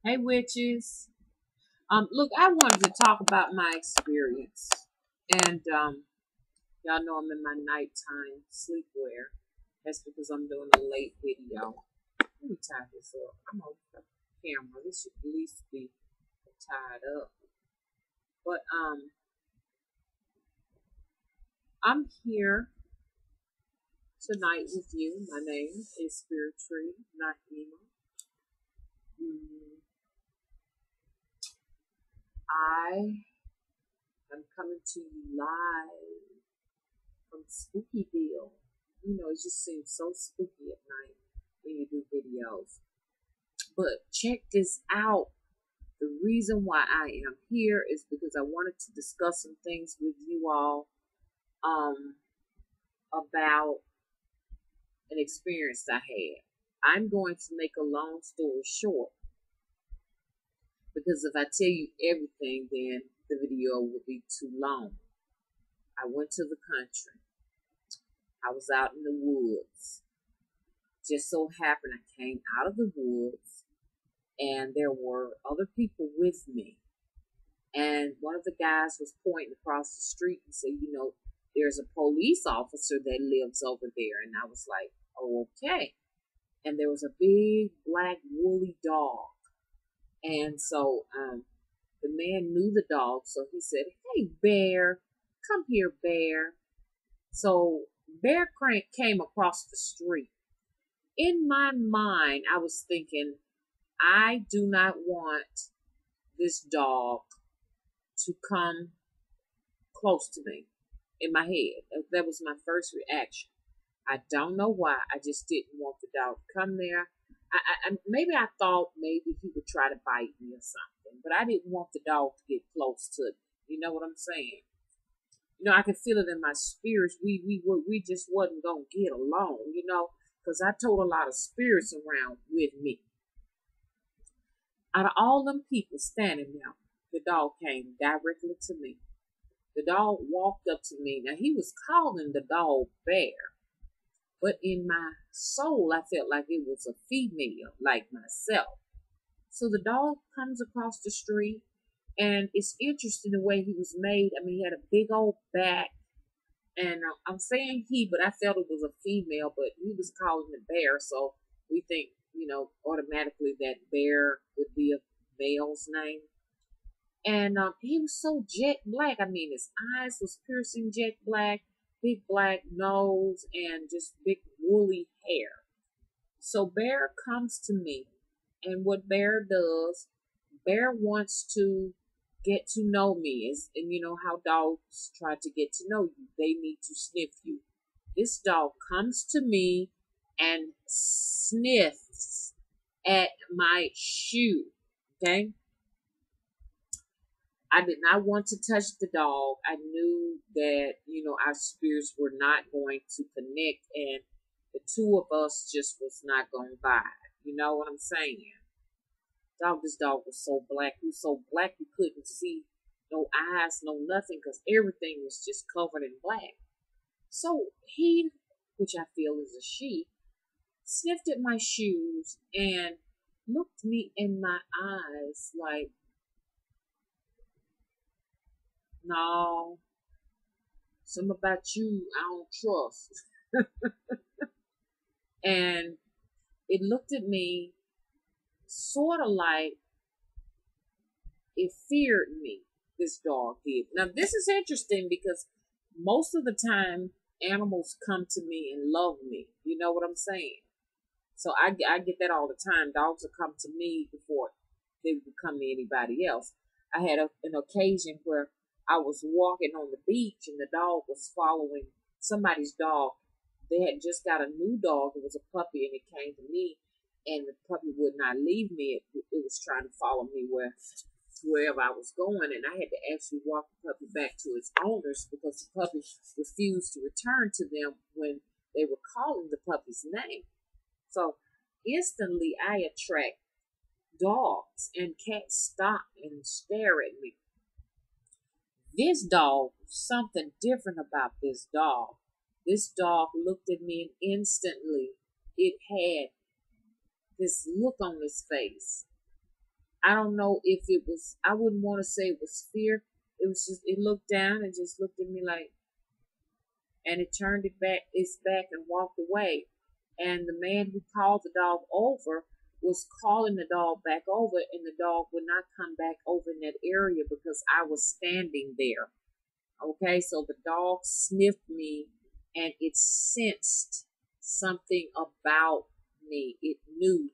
Hey, witches. Look, I wanted to talk about my experience, and y'all know I'm in my nighttime sleepwear. That's because I'm doing a late video. Let me tie this up. I'm on the camera. This should at least be tied up. But I'm here tonight with you. My name is Spirit Tree, not Ema. Mm, I am coming to you live from Spookyville. It just seems so spooky at night when you do videos. But check this out. The reason why I am here is because I wanted to discuss some things with you all um, about an experience I had. I'm going to make a long story short because if I tell you everything, then the video will be too long. I went to the country. I was out in the woods. Just so happened I came out of the woods and there were other people with me. And one of the guys was pointing across the street and said, there's a police officer that lives over there. And I was like, oh, okay. And there was a big black woolly dog. And so the man knew the dog. So he said, hey, Bear, come here, Bear. So Bear came across the street. In my mind, I was thinking, I do not want this dog to come close to me in my head. That was my first reaction. I don't know why. I just didn't want the dog to come there. Maybe I thought maybe he would try to bite me or something, but I didn't want the dog to get close to me. You know what I'm saying? I could feel it in my spirits. We just wasn't gonna get along. Because I told a lot of spirits around with me. Out of all them people standing there, the dog came directly to me. The dog walked up to me. Now, he was calling the dog Bear, but in my soul, I felt like it was a female, like myself. So the dog comes across the street, and it's interesting the way he was made. I mean, he had a big old back, and I'm saying he, but I felt it was a female, but he was calling the Bear, so we think, automatically that Bear would be a male's name. And he was so jet black. I mean, his eyes was piercing jet black, big black nose, and just big woolly hair. So Bear comes to me, and what Bear does, Bear wants to get to know me. And you know how dogs try to get to know you. They need to sniff you. This dog comes to me and sniffs at my shoe. Okay? I did not want to touch the dog. I knew that, our spirits were not going to connect and the two of us just was not going to vibe. You know what I'm saying? This dog was so black. He was so black you couldn't see no eyes, no nothing, because everything was just covered in black. So he, which I feel is a she, sniffed at my shoes and looked me in my eyes like, no, something about you I don't trust. And it looked at me sort of like it feared me, this dog did. Now, this is interesting because most of the time animals come to me and love me. You know what I'm saying? So I get that all the time. Dogs will come to me before they would come to anybody else. I had an occasion where I was walking on the beach and the dog was following somebody's dog. They had just got a new dog. It was a puppy and it came to me and the puppy would not leave me. It was trying to follow me wherever I was going, and I had to actually walk the puppy back to its owners because the puppy refused to return to them when they were calling the puppy's name. So instantly I attract dogs, and cats stop and stare at me. This dog, something different about this dog. This dog looked at me and instantly it had this look on his face. I don't know if it was, I wouldn't want to say it was fear. It was just, it looked down and just looked at me like, and it turned its back and walked away. And the man who called the dog over was calling the dog back over, and the dog would not come back over in that area because I was standing there. Okay, so the dog sniffed me and it sensed something about me. It knew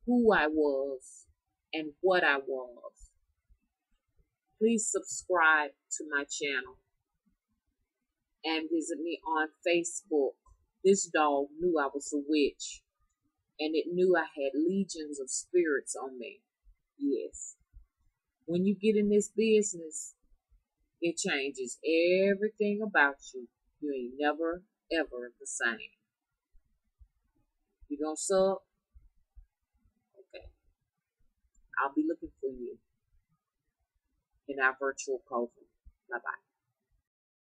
who I was and what I was. Please subscribe to my channel and visit me on Facebook. This dog knew I was a witch, and it knew I had legions of spirits on me. Yes. When you get in this business, it changes everything about you. You ain't never, ever the same. You gonna sub? Okay. I'll be looking for you in our virtual coven. Bye-bye.